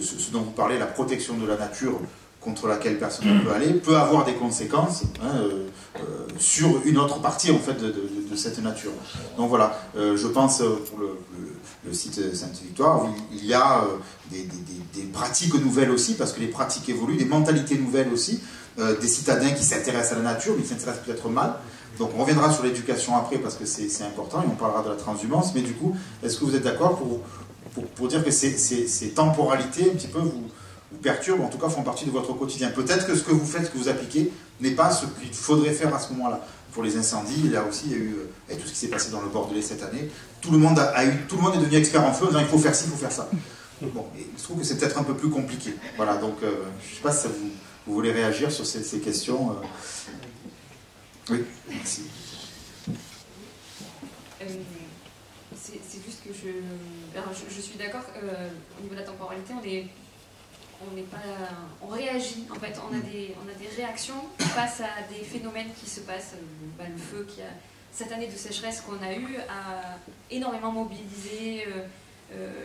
ce dont vous parlez, la protection de la nature contre laquelle personne ne peut aller, peut avoir des conséquences sur une autre partie en fait, de cette nature. Donc voilà, je pense pour le site Sainte-Victoire, il y a des pratiques nouvelles aussi, parce que les pratiques évoluent, des mentalités nouvelles aussi, des citadins qui s'intéressent à la nature, mais qui s'intéressent peut-être mal. Donc on reviendra sur l'éducation après, parce que c'est important, et on parlera de la transhumance, mais du coup, est-ce que vous êtes d'accord pour dire que ces temporalités, un petit peu, vous perturbent, en tout cas font partie de votre quotidien. Peut-être que ce que vous faites, ce que vous appliquez, n'est pas ce qu'il faudrait faire à ce moment-là. Pour les incendies, là aussi, il y a eu et tout ce qui s'est passé dans le Bordelais cette année. Tout le monde est devenu expert en feu en disant il faut faire ci, il faut faire ça. Bon, et je trouve que c'est peut-être un peu plus compliqué. Voilà, donc je ne sais pas si vous voulez réagir sur ces questions. Oui, merci. C'est juste que je suis d'accord au niveau de la temporalité, on réagit, en fait, on a des réactions face à des phénomènes qui se passent. Le feu, cette année de sécheresse qu'on a eue a énormément mobilisé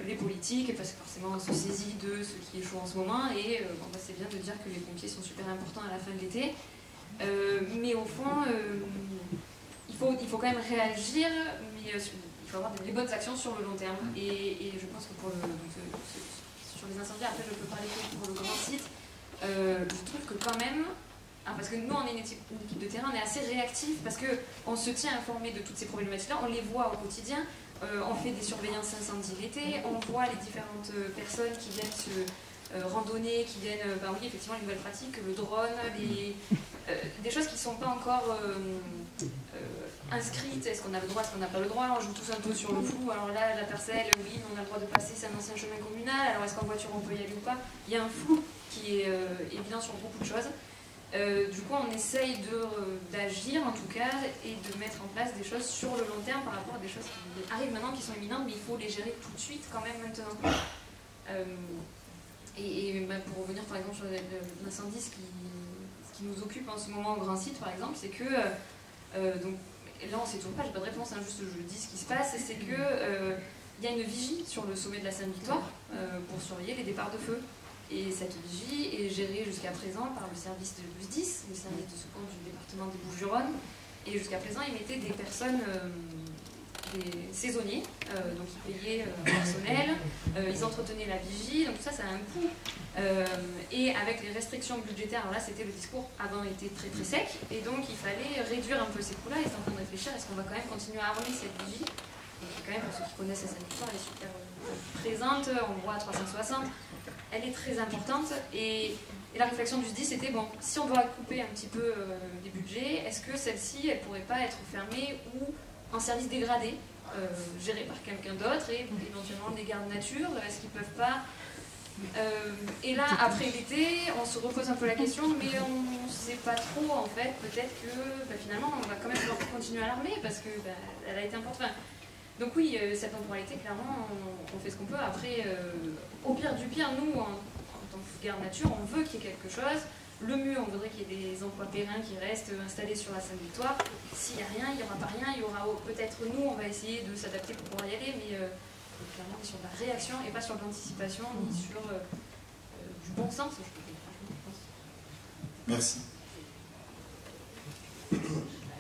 les politiques, parce que forcément on se saisit de ce qui est chaud en ce moment, et c'est bien de dire que les pompiers sont super importants à la fin de l'été, mais au fond, il faut quand même réagir, mais il faut avoir des bonnes actions sur le long terme, et je pense que sur les incendies, après je peux parler que pour le grand site, je trouve que quand même, parce que nous on est une équipe de terrain, on est assez réactif, parce qu'on se tient informé de toutes ces problématiques-là, on les voit au quotidien, on fait des surveillances incendie l'été, on voit les différentes personnes qui viennent se randonner, qui viennent, oui effectivement les nouvelles pratiques, le drone, des choses qui ne sont pas encore inscrites, est-ce qu'on a le droit, est-ce qu'on n'a pas le droit, on joue tous un peu sur le flou, alors là la parcelle, oui, on a le droit de passer, c'est un ancien chemin communal, alors est-ce qu'en voiture on peut y aller ou pas, il y a un flou qui est évident sur beaucoup de choses. Du coup on essaye d'agir en tout cas et de mettre en place des choses sur le long terme par rapport à des choses qui arrivent maintenant, qui sont imminentes, mais il faut les gérer tout de suite quand même maintenant. Pour revenir par exemple sur l'incendie, ce qui nous occupe en ce moment au Grand Site par exemple, c'est que donc, là on ne sait toujours pas, j'ai pas de réponse, juste je dis ce qui se passe, c'est que il y a une vigie sur le sommet de la Sainte-Victoire pour surveiller les départs de feu. Et cette vigie est gérée jusqu'à présent par le service de BUS-10, le service de secours du département des Bouches-du-Rhône. Et jusqu'à présent, ils mettaient des personnes, des saisonniers, donc ils payaient le personnel, ils entretenaient la vigie, donc tout ça, ça a un coût. Et avec les restrictions budgétaires, alors là, c'était le discours avant était très très sec, et donc il fallait réduire un peu ces coûts-là, et c'est en train de réfléchir, est-ce qu'on va quand même continuer à armer cette vigie? Donc, quand même, pour ceux qui connaissent la Sainte-Victoire, elle est super présente, on voit à 360. Elle est très importante et la réflexion du SDIS c'était bon, si on doit couper un petit peu les budgets, est-ce que celle-ci elle pourrait pas être fermée ou en service dégradé, géré par quelqu'un d'autre et éventuellement des gardes nature, est-ce qu'ils peuvent pas et là après l'été on se repose un peu la question, mais on ne sait pas trop en fait, peut-être que finalement on va quand même continuer à l'armer parce que elle a été importante. Donc oui, cette temporalité, clairement, on fait ce qu'on peut. Après, au pire du pire, nous, en tant que garde nature, on veut qu'il y ait quelque chose. Le mieux, on voudrait qu'il y ait des emplois périns qui restent installés sur la Sainte-Victoire. S'il n'y a rien, il n'y aura pas rien. Il y aura peut-être nous, on va essayer de s'adapter pour pouvoir y aller, mais clairement, on est sur de la réaction et pas sur de l'anticipation, ni sur du bon sens, je pense. Merci.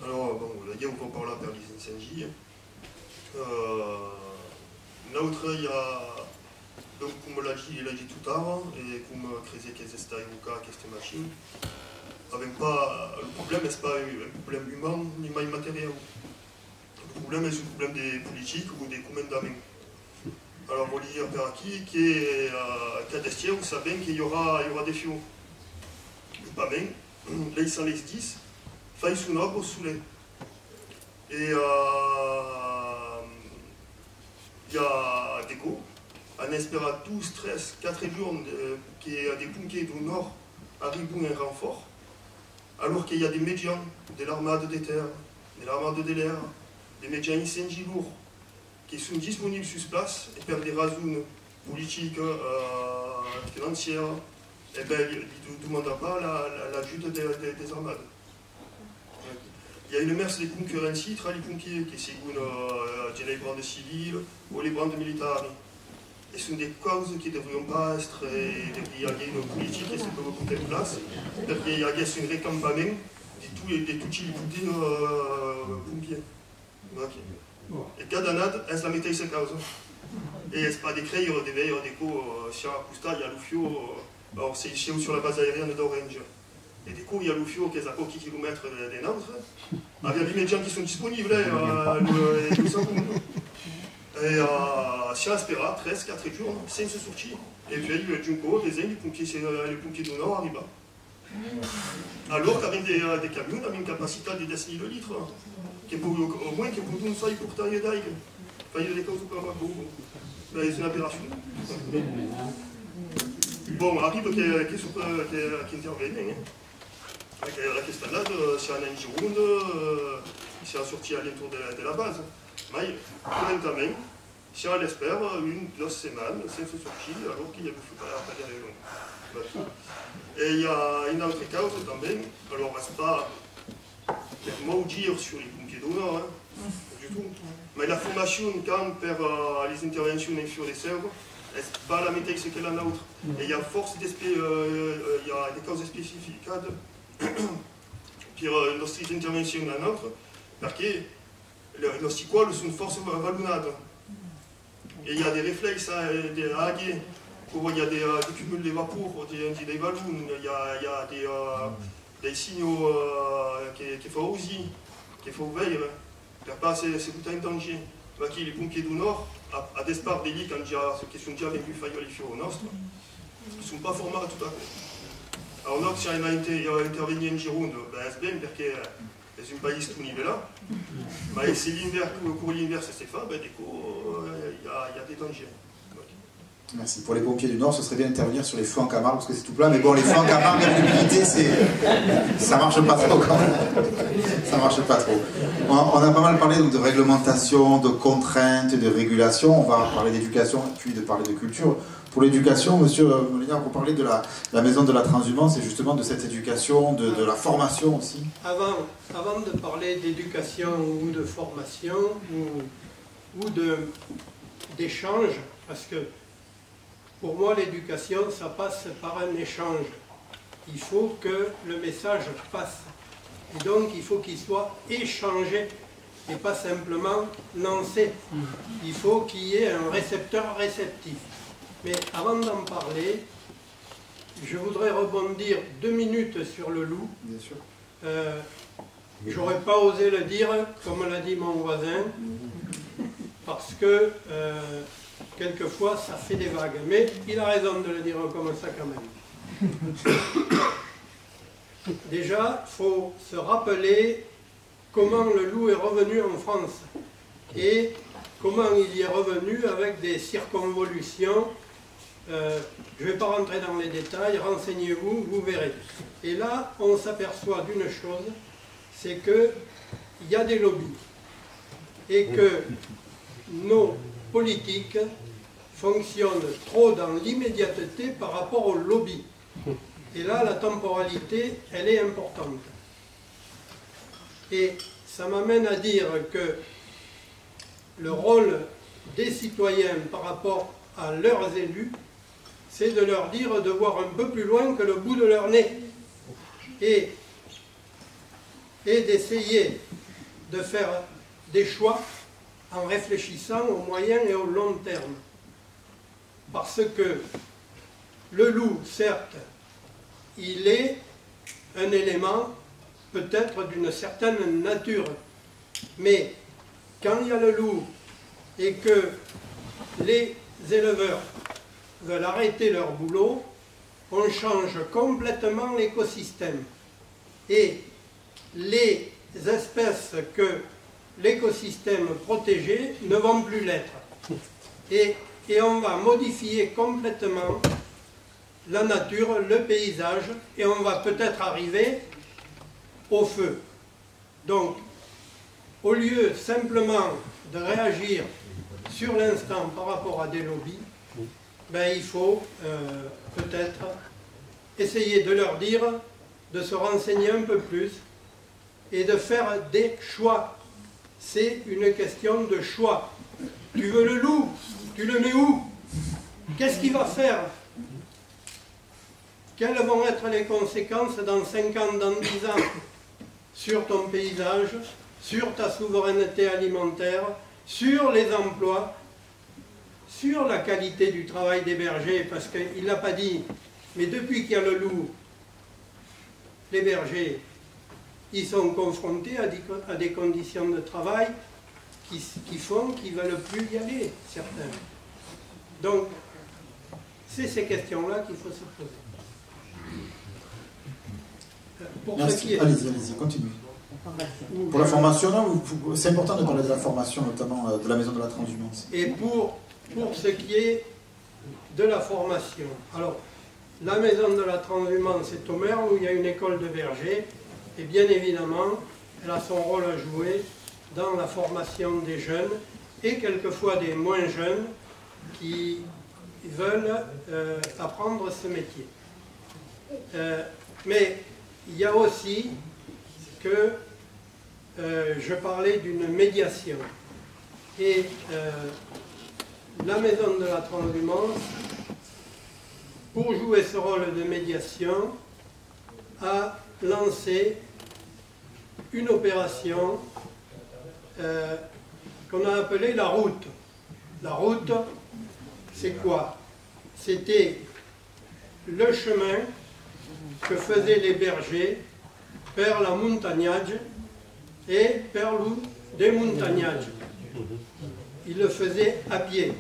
Alors, bon, là, il y a encore par là vers les incendies. L'autre, il y a, donc, comme l'a dit tout à l'heure, et comme creze che sta educa queste machine, avec pas, le problème n'est pas un problème humain ni matériel. Le problème est un problème des politiques ou des commandements. Alors, vous voulez dire par qui qu'à Destier, vous savez qu'il y aura des fiaux. Pas bien, là ils sont les 10, faille sous noble sous les. Et il y a des go, on espère 12, 13, 4 jours qu'il y a des pompiers du nord arrivent un renfort, alors qu'il y a des médias de l'armade des terres, de l'armade de l'air, des médias incendies lourds qui sont disponibles sur place et par des raisons politiques, financières, et bien ils ne demandent pas la chute des armades. Il y a une masse de concurrences tra les pompiers qui seguono les brandes civiles ou les brandes militaires. et ce sont des causes qui ne devraient pas être il y a une politique qui se peut mettre en place, parce qu'il y a un récampement de tous les pompiers. Et cada année, elles la mettent cette cause. Et c'est pas des créés, des veilles, des coups, sur la Pusta, il y a l'Ufio, alors c'est sur la base aérienne d'Orange. Et du coup, il y a l'Ufio qui est à quelques kilomètres des nôtres, avec les médias qui sont disponibles, et sur Aspera, 13, 4 jours, 5 sorties. Et puis, il y a Junco, les pompiers du Nord arrivent. Alors qu'avec des camions, on a une capacité de 10 000 litres, qui est au moins qui est pour nous, ça, pour tailler d'ail. Enfin, il y a des causes pas beaucoup. Mais c'est une aberration. Bon, arrive qui intervient. La question là, c'est un Gironde, c'est un sorti à l'entour de la base. Mais pour l'instant, si on l'espère, 1-2 semaines, c'est sorti, alors qu'il y a beaucoup de raison. Et il y a une autre cause aussi, alors c'est pas maudire sur les pompiers d'honneur, hein, du tout. Mais la formation quand per les interventions sur les serves, c'est pas la méthode que la nôtre. Et il y a force il y a des causes spécifiques pour notre intervention la nôtre, parce que nos écoles sont une force vallonnade. Et il y a des réflexes, des hagues, il y a des cumuls de vapeur, des ballons, il y a des signaux qu'il faut aussi, qu'il faut veiller. C'est tout un danger. Les pompiers du Nord, à départ des lits, quand il y a cette question déjà vécu faillir les au Nord, ils ne sont pas formés tout à coup. Alors, Nord, si on a intervenu en Gironde, c'est bien parce que c'est un pays tout niveau-là. Mais si l'hiver, pour l'hiver, c'est fait, du coup, il y a des dangers. Merci. Pour les pompiers du Nord, ce serait bien d'intervenir sur les feux en Camargue, parce que c'est tout plat, mais bon, les feux en Camargue, l'humidité, ça marche pas trop quand même. Ça marche pas trop. On a pas mal parlé donc, de réglementation, de contraintes, de régulation. On va parler d'éducation, puis de parler de culture. Pour l'éducation, monsieur Molinar, vous parlez de la maison de la transhumance et justement de cette éducation, de la formation aussi. Avant de parler d'éducation ou de formation ou d'échange, parce que pour moi l'éducation, ça passe par un échange. Il faut que le message passe. Et donc il faut qu'il soit échangé et pas simplement lancé. Il faut qu'il y ait un récepteur réceptif. Mais avant d'en parler, je voudrais rebondir 2 minutes sur le loup. Bien sûr. J'aurais pas osé le dire, comme l'a dit mon voisin, parce que quelquefois ça fait des vagues. Mais il a raison de le dire comme ça quand même. Déjà, il faut se rappeler comment le loup est revenu en France et comment il y est revenu avec des circonvolutions. Je ne vais pas rentrer dans les détails, renseignez-vous, vous verrez. Et là, on s'aperçoit d'une chose, c'est qu'il y a des lobbies et que nos politiques fonctionnent trop dans l'immédiateté par rapport aux lobbies. Et là, la temporalité, elle est importante. Et ça m'amène à dire que le rôle des citoyens par rapport à leurs élus, c'est de leur dire de voir un peu plus loin que le bout de leur nez et d'essayer de faire des choix en réfléchissant au moyen et au long terme. Parce que le loup, certes, il est un élément peut-être d'une certaine nature, mais quand il y a le loup et que les éleveurs veulent arrêter leur boulot, on change complètement l'écosystème. Et les espèces que l'écosystème protégeait ne vont plus l'être. Et on va modifier complètement la nature, le paysage, et on va peut-être arriver au feu. Donc, au lieu simplement de réagir sur l'instant par rapport à des lobbies, ben, il faut peut-être essayer de leur dire de se renseigner un peu plus et de faire des choix. C'est une question de choix. Tu veux le loup, tu le mets où? Qu'est-ce qu'il va faire? Quelles vont être les conséquences dans 5 ans, dans 10 ans sur ton paysage, sur ta souveraineté alimentaire, sur les emplois, sur la qualité du travail des bergers? Parce qu'il ne l'a pas dit, mais depuis qu'il y a le loup, les bergers, ils sont confrontés à des conditions de travail qui font qu'ils ne veulent plus y aller, certains. Donc, c'est ces questions-là qu'il faut se poser. Merci. Allez-y, continuez. Pour la formation, c'est important de parler de la formation, notamment de la maison de la transhumance. Et pour ce qui est de la formation, alors, la maison de la transhumance est au Merle où il y a une école de berger, et bien évidemment, elle a son rôle à jouer dans la formation des jeunes, et quelquefois des moins jeunes, qui veulent apprendre ce métier. Mais il y a aussi que je parlais d'une médiation. Et la maison de la transhumance, pour jouer ce rôle de médiation, a lancé une opération qu'on a appelée la route. La route, c'est quoi? C'était le chemin que faisaient les bergers per la montagnage et per lo démontagnage. Ils le faisaient à pied.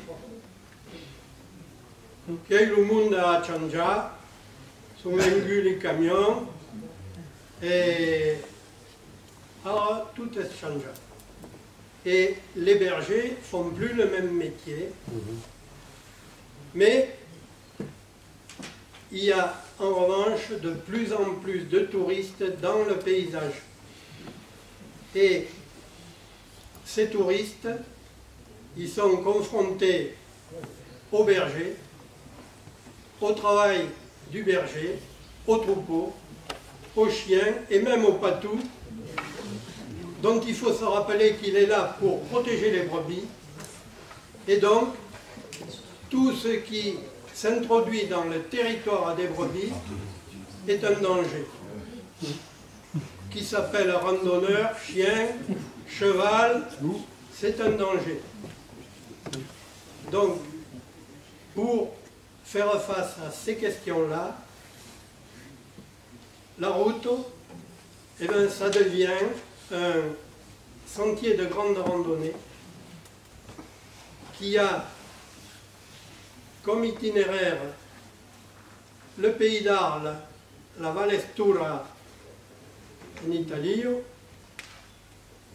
Che le monde a changé, sont venus les camions et alors tout est changé. Et les bergers font plus le même métier, mais il y a en revanche de plus en plus de touristes dans le paysage. Et ces touristes, ils sont confrontés aux bergers, au travail du berger, au troupeau, aux chiens et même au patou, dont il faut se rappeler qu'il est là pour protéger les brebis. Et donc, tout ce qui s'introduit dans le territoire des brebis est un danger, qui s'appelle randonneur, chien, cheval, c'est un danger. Donc, pour faire face à ces questions-là, la route, eh bien, ça devient un sentier de grande randonnée qui a comme itinéraire le pays d'Arles, la Valestura en Italie,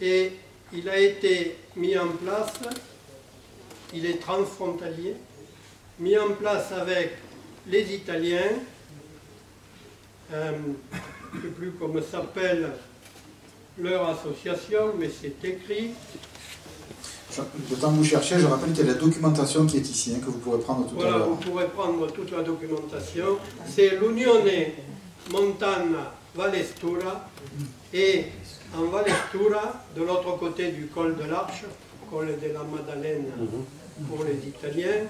et il a été mis en place, il est transfrontalier, mis en place avec les Italiens, je ne sais plus comment s'appelle leur association, mais c'est écrit. Le temps que vous cherchez, je rappelle qu'il y a la documentation qui est ici, hein, que vous pourrez prendre tout à l'heure. Voilà, vous pourrez prendre toute la documentation. C'est l'Unione Montana Valestura, et en Valestura, de l'autre côté du col de l'Arche, col de la Maddalena pour les Italiens,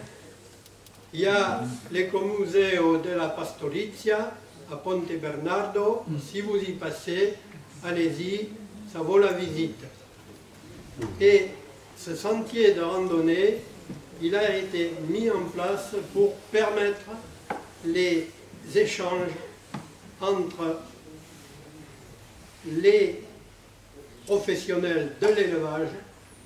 il y a l'Ecomuseo della Pastorizia à Ponte Bernardo. Si vous y passez, allez-y, ça vaut la visite. Et ce sentier de randonnée, il a été mis en place pour permettre les échanges entre les professionnels de l'élevage,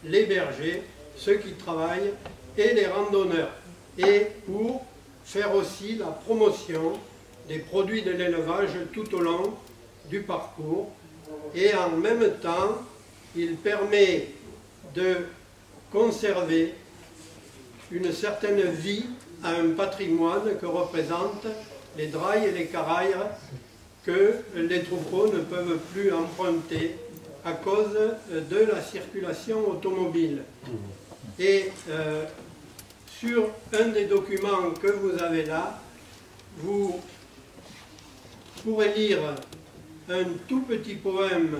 les bergers, ceux qui travaillent, et les randonneurs. Et pour faire aussi la promotion des produits de l'élevage tout au long du parcours. Et en même temps, il permet de conserver une certaine vie à un patrimoine que représentent les drailles et les carailles que les troupeaux ne peuvent plus emprunter à cause de la circulation automobile. Et sur un des documents que vous avez là, vous pourrez lire un tout petit poème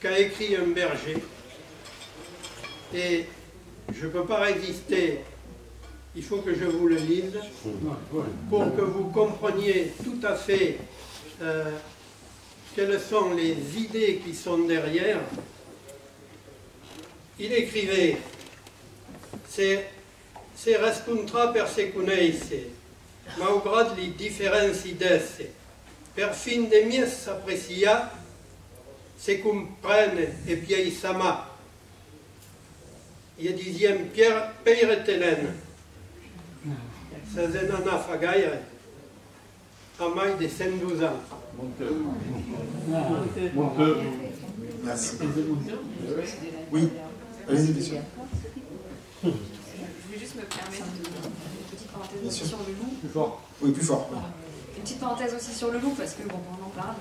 qu'a écrit un berger. Et je ne peux pas résister, il faut que je vous le lise pour que vous compreniez tout à fait quelles sont les idées qui sont derrière. Il écrivait se rescontra persecuneisse, malgrad les differences d'esse, per fin de mies s'aprecia, se comprenne et piei sama. Il disait Pierre Peiretelen, ça c'est un afagaire, à maille de 112 ans. Merci. Oui, allez-y, bien sûr. Je voulais juste me permettre une petite parenthèse aussi sur le loup. Plus fort. Oui, plus fort. Une petite parenthèse aussi sur le loup, parce que bon, on en parle.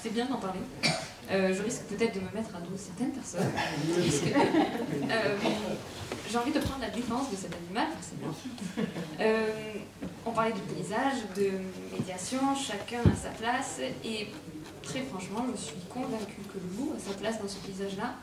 C'est bien d'en parler. Je risque peut-être de me mettre à dos certaines personnes. J'ai envie de prendre la défense de cet animal, forcément. On parlait de paysage, de médiation, chacun à sa place, et très franchement, je suis convaincue que le loup a sa place dans ce paysage-là.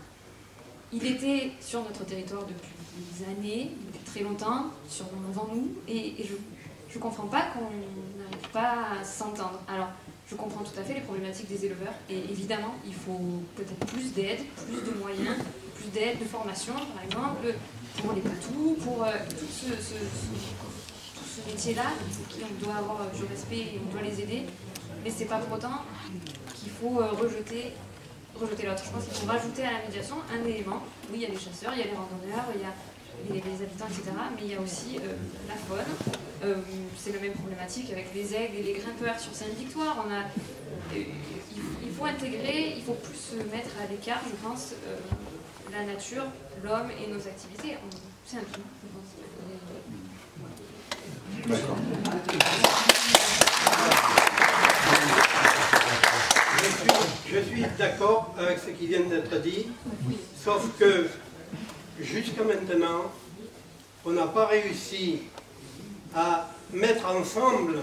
Il était sur notre territoire depuis des années, depuis très longtemps, sûrement avant nous, et je ne comprends pas qu'on n'arrive pas à s'entendre. Alors, je comprends tout à fait les problématiques des éleveurs, et évidemment, il faut peut-être plus d'aide, plus de moyens, plus d'aide, de formation, par exemple, pour les patous, pour tout ce métier-là, pour qui on doit avoir du respect et on doit les aider, mais c'est pas pour autant qu'il faut rejeter l'autre. Je pense qu'il faut rajouter à la médiation un élément. Oui, il y a les chasseurs, il y a les randonneurs, il y a les habitants, etc. Mais il y a aussi la faune. C'est la même problématique avec les aigles et les grimpeurs sur Sainte-Victoire. Il faut intégrer, il faut plus se mettre à l'écart, je pense, la nature, l'homme et nos activités. C'est un tout, je pense. D'accord. Je suis d'accord avec ce qui vient d'être dit, sauf que jusqu'à maintenant, on n'a pas réussi à mettre ensemble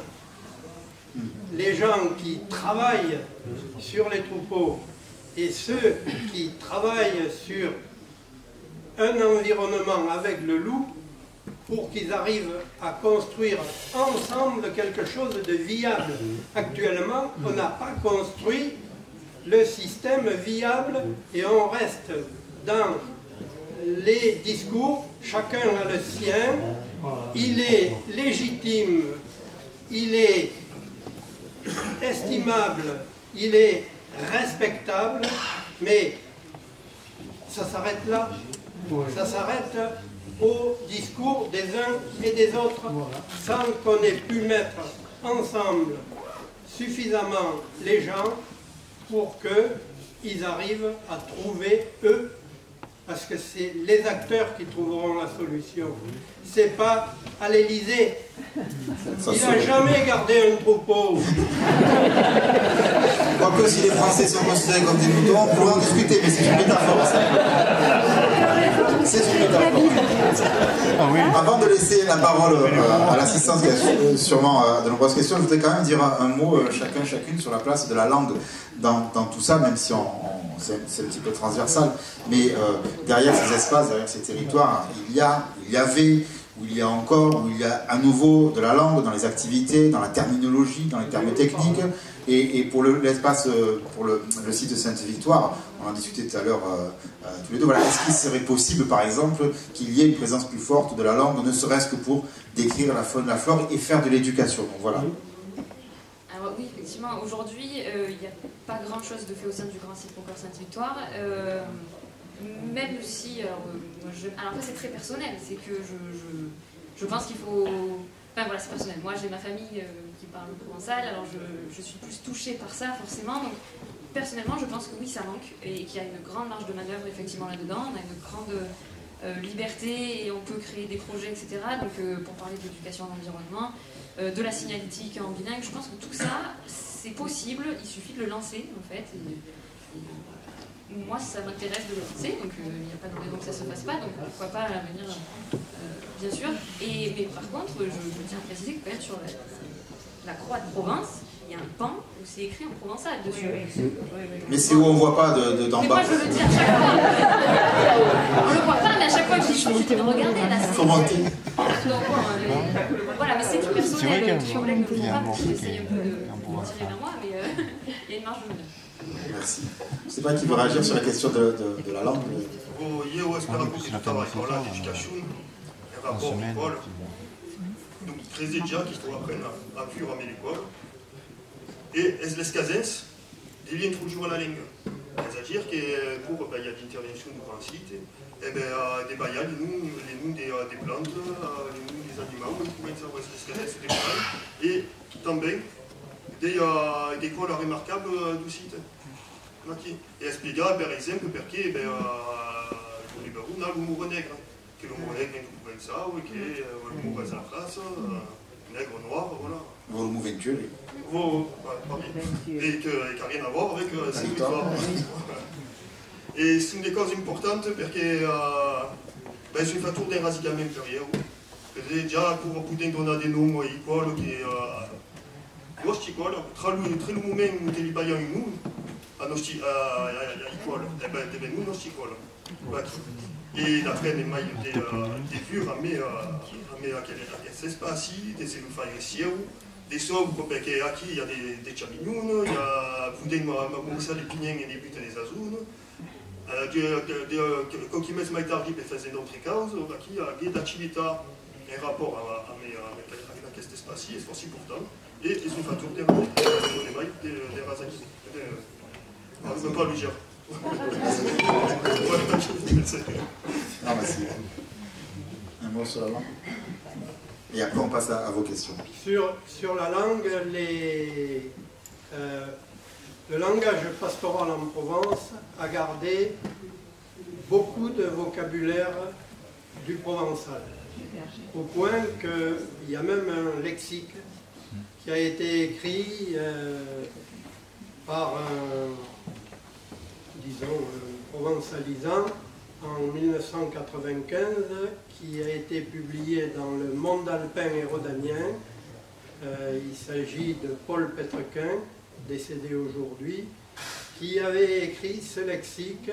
les gens qui travaillent sur les troupeaux et ceux qui travaillent sur un environnement avec le loup pour qu'ils arrivent à construire ensemble quelque chose de viable. Actuellement, on n'a pas construit le système viable et on reste dans les discours, chacun a le sien, il est légitime, il est estimable, il est respectable, mais ça s'arrête là, ça s'arrête au discours des uns et des autres, sans qu'on ait pu mettre ensemble suffisamment les gens pour qu'ils arrivent à trouver, eux, parce que c'est les acteurs qui trouveront la solution. C'est pas à l'Élysée. Il n'a jamais gardé un troupeau. Quoique si les Français sont considérés comme des moutons, on pourrait en discuter, mais c'est une métaphore. C'est une métaphore. Ah oui. Avant de laisser la parole à l'assistance qui a sûrement de nombreuses questions, je voudrais quand même dire un mot chacune sur la place de la langue dans tout ça, même si c'est un petit peu transversal. Mais derrière ces espaces, derrière ces territoires, il y avait, où il y a encore, où il y a à nouveau de la langue dans les activités, dans la terminologie, dans les termes techniques. Et pour l'espace, pour le site de Sainte-Victoire, on en discutait tout à l'heure tous les deux, voilà, est-ce qu'il serait possible, par exemple, qu'il y ait une présence plus forte de la langue, ne serait-ce que pour décrire la faune, la flore et faire de l'éducation. Donc voilà. Alors oui, effectivement, aujourd'hui, il n'y a pas grand-chose de fait au sein du Grand Site Poker Sainte-Victoire. Même si, alors après c'est très personnel, c'est que je pense qu'il faut... Enfin voilà, c'est personnel. Moi j'ai ma famille qui parle provençal, alors je suis plus touchée par ça forcément. Donc personnellement je pense que oui ça manque et qu'il y a une grande marge de manœuvre effectivement là-dedans. On a une grande liberté et on peut créer des projets, etc. Donc pour parler d'éducation à l'environnement, de la signalétique en bilingue, je pense que tout ça c'est possible, il suffit de le lancer en fait. Moi, ça m'intéresse de le lancer, donc il n'y a pas de raison que ça ne se fasse pas, donc pourquoi pas à l'avenir, bien sûr. Mais par contre, je tiens à préciser que quand même sur la croix de Provence, il y a un pan où c'est écrit en provençal dessus. Mais c'est où on ne voit pas d'en bas. Mais moi, je le dis à chaque fois. On ne le voit pas, mais à chaque fois que je dis, il faut regarder là. Faut monter. Voilà, mais c'est personnel, tous mes collègues ne le font pas, bon, parce qu'ils essayent un peu de tirer vers moi, mais il y a une marge de manœuvre. Merci. Je ne sais pas qui veut réagir sur la question de la langue. Eu espero que tu travailles par là, l'éducation, un rapport à l'école. Donc, très déjà qu'il faut apprendre à vivre à l'école. Et les casens, des liens toujours à la langue. C'est-à-dire que pour il y a d'intervention du grand site, et des bailles, les noms des plantes, les noms des animaux, comment ça va les casens, des bailles, et también des cols remarquables du site. E explicar, per esempio, perché o Liberu ha l'umore negro, che l'umore negro è pensato e che l'umore è la classe, negro, noir, voilà. Volume 28. Et qui n'a rien à voir avec cette histoire. Et c'est une des causes importantes perché c'est un facteur d'éradication inférieur. Déjà, pour poder donner des noms équals, eu știi acolo, trebuie moment de libaia în nu, a nu știi acolo, de nu știi acolo. Et d'après les mailles des furs, mais aquest espaci, des elufaiesieu, des sobres, parce qu'ici il y a des champignons, il y a putem mămursa les pignens et des buts des azules, coquimets mai tardi pe fazer d'autres causes, aqui il y a des activités en rapport avec aquest espace, c'est forcément important. Et ils sont facteurs des mailles, des razaki. On ne peut pas lui dire. Non, merci. Un mot sur la langue. Et après, on passe à vos questions. Sur la langue, le langage pastoral en Provence a gardé beaucoup de vocabulaire du provençal. Au point qu'il y a même un lexique qui a été écrit par un provençalisant en 1995, qui a été publié dans le Monde alpin et rhodanien. Il s'agit de Paul Pétrequin, décédé aujourd'hui, qui avait écrit ce lexique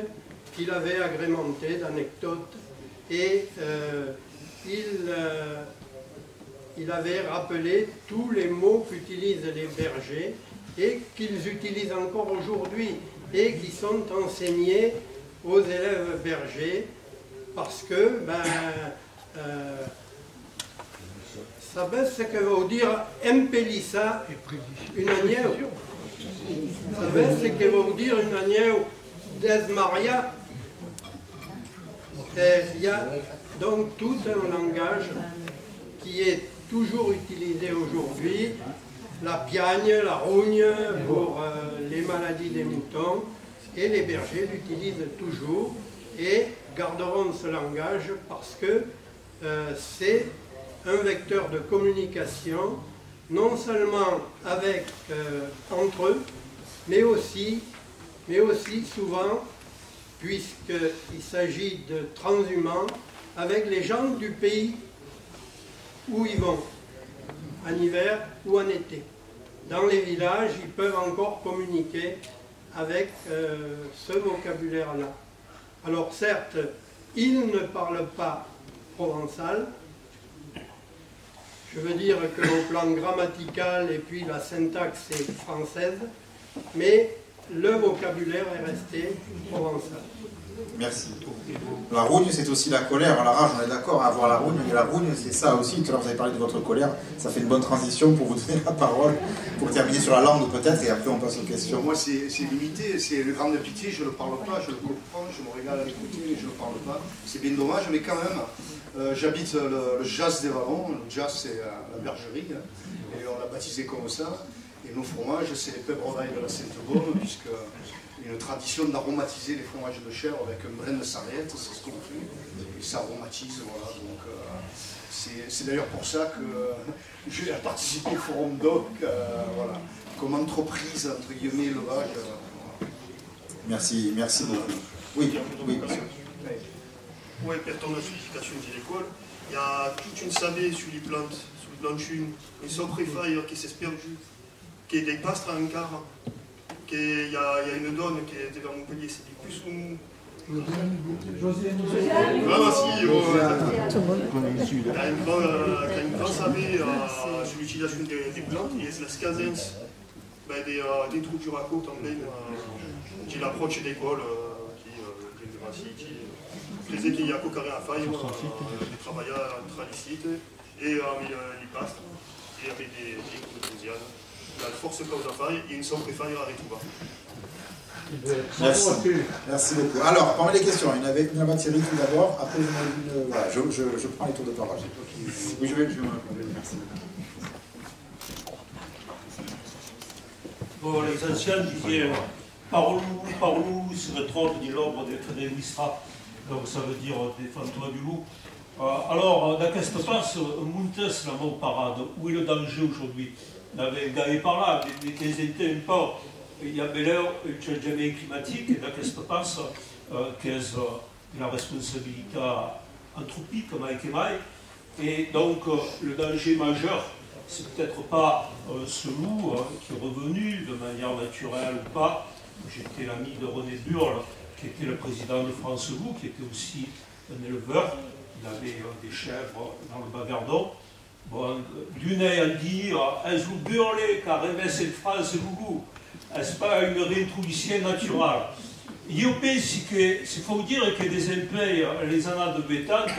qu'il avait agrémenté d'anecdotes et il avait rappelé tous les mots qu'utilisent les bergers et qu'ils utilisent encore aujourd'hui et qui sont enseignés aux élèves bergers parce que savez ce que veut dire empelissa une agnelle? Savez ce que veut dire une agnelle desmaria? Il y a donc tout un langage qui est toujours utilisé aujourd'hui, la piagne, la rogne pour les maladies des moutons, et les bergers l'utilisent toujours et garderont ce langage parce que c'est un vecteur de communication, non seulement avec, entre eux, mais aussi souvent, puisqu'il s'agit de transhumants, avec les gens du pays où ils vont, en hiver ou en été. Dans les villages, ils peuvent encore communiquer avec ce vocabulaire-là. Alors certes, ils ne parlent pas provençal. Je veux dire que au plan grammatical et puis la syntaxe est française, mais le vocabulaire est resté provençal. Merci. La rougne, c'est aussi la colère. La rage, on est d'accord à avoir la rougne, mais la rougne, c'est ça aussi. Tout à l'heure, vous avez parlé de votre colère. Ça fait une bonne transition pour vous donner la parole, pour terminer sur la langue peut-être, et après on passe aux questions. Moi, c'est limité. C'est le Grand de Pitié, je ne le parle pas, je le comprends, je me régale à l'écouter, mais je ne le parle pas. C'est bien dommage, mais quand même, j'habite le Jas des Vallons. Le Jas, c'est la bergerie, et on l'a baptisé comme ça. Et nos fromages, c'est les pèbrevailles de la Sainte-Baume, puisque une tradition d'aromatiser les fromages de chèvre avec un brin de sarriette, c'est ce qu'on fait, et ça aromatise, voilà, donc c'est d'ailleurs pour ça que j'ai participé au Forum Doc, voilà, comme entreprise, entre guillemets, élevage. Merci beaucoup. Oui, oui. Oui, pour ton explication de l'école, il y a toute une savée sur les plantes, une sopréfaille qui s'est perdue, qui est des pastres en quart. Il y a une donne qui était vers Montpellier, c'est plus Quand une grande savait sur l'utilisation des plantes, il y a la scasens des trucs du raccord também, qui l'approche d'école, qui faisait qu'il y a cocaré à faille, des travailleurs tradicites, et les pastres, et avec des conclusions. La force cause à faille, et une sombre faille à retrouver. Merci. Merci beaucoup. Alors, parmi les questions, il y en avait une à Thierry tout d'abord, après voilà, je prends les tours de parole. Oui, je vais merci. Bon, les anciens disaient parle-nous, se retrouve dit l'ombre des Frédéric Mistral, donc ça veut dire défends-toi du loup. Alors, dans qu'est-ce qui se passe, Montes, la mort parade, où est le danger aujourd'hui? On avait gagné par là, des étaient un peu. Il y a l'heure du changement climatique, et là, qu'est-ce qui se passe? Qu'est-ce la responsabilité anthropique, Mike et Mike. Et donc, le danger majeur, c'est peut-être pas ce loup qui est revenu de manière naturelle ou pas. J'étais l'ami de René Burle, qui était le président de France Loup, qui était aussi un éleveur. Il avait des chèvres dans le Bas-Verdon. Bon, d'une ayant dit, est-ce vous burlez car rêvait cette phrase Loulou? Est-ce pas une réintroduction naturelle? Il faut dire que des impayes, les années de bétante,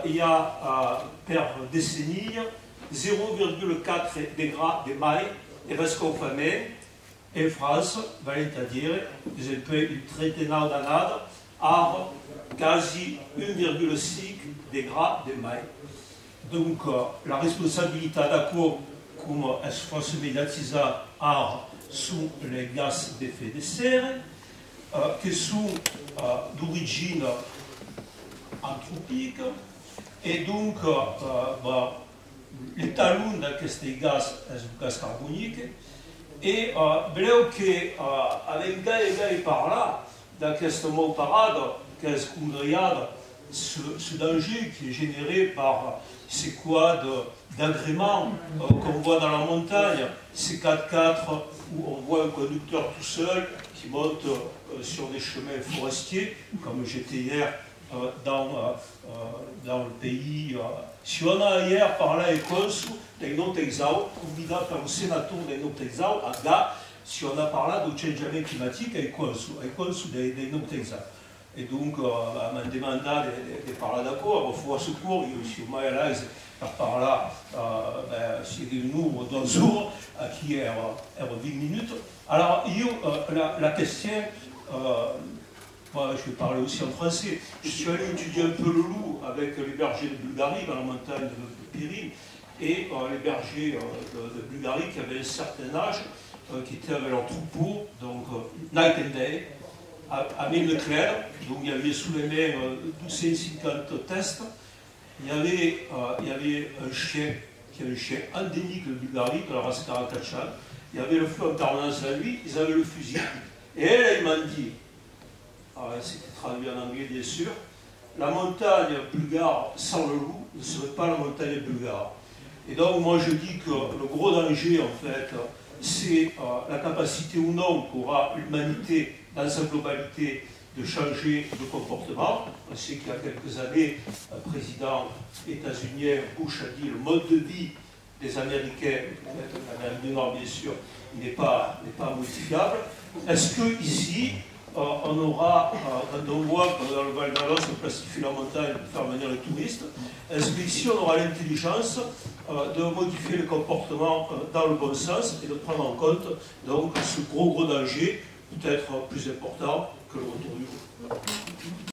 il y a per décennie 0,4 degrés de mai de riscalfament en France, c'est-à-dire des impayes une trentaine d'années à quasi 1,5 degrés de mai. Donc, la responsabilité d'accord, comme elle se fasse médiatiser sous les gaz d'effet de serre, qui sont d'origine anthropique, et donc les talons de ces gaz sont des gaz carboniques, et avec gars par là, dans ce mot parade, qu'est-ce qu'on regarde, ce danger qui est généré par ces quads d'agrément qu'on voit dans la montagne, ces 4x4 où on voit un conducteur tout seul qui monte sur des chemins forestiers, comme j'étais hier dans le pays. Si on a hier parlé avec Consu, d'un autre exao, convidat par le sénateur d'un autre exao, à gars, si on a parlé du changement climatique avec Consu d'un autre exao. Et donc, on m'a demandé de parler d'accord, il faut secours, il y a aussi au Maïlaise, par là, c'est nous, 2 jours, qui est 20 minutes. Alors, la question, je vais parler aussi en français, je suis allé étudier un peu le loup avec les bergers de Bulgarie, dans la montagne de Périne, et les bergers de Bulgarie qui avaient un certain âge, qui étaient avec leur troupeau, donc night and day, à Leclerc, donc il y avait sous les mains 250 tests. Il y avait un chien, qui est un chien endémique de Bulgarie, de la race Karakachan. Il y avait le feu en permanence à lui, ils avaient le fusil. Et elle, il m'a dit, c'était traduit en anglais bien sûr, la montagne bulgare sans le loup ne serait pas la montagne bulgare. Et donc moi je dis que le gros danger en fait, c'est la capacité ou non qu'aura l'humanité dans sa globalité de changer de comportement. On sait qu'il y a quelques années, un président états-unien, Bush, a dit le mode de vie des Américains, l'Amérique du Nord bien sûr, n'est pas modifiable. Est-ce qu'ici, on aura, quand on voit que dans le Val d'Alos, on plastifie la montagne pour faire venir les touristes, est-ce qu'ici on aura l'intelligence de modifier le comportement dans le bon sens et de prendre en compte donc ce gros danger, peut-être plus important que le retour du loup.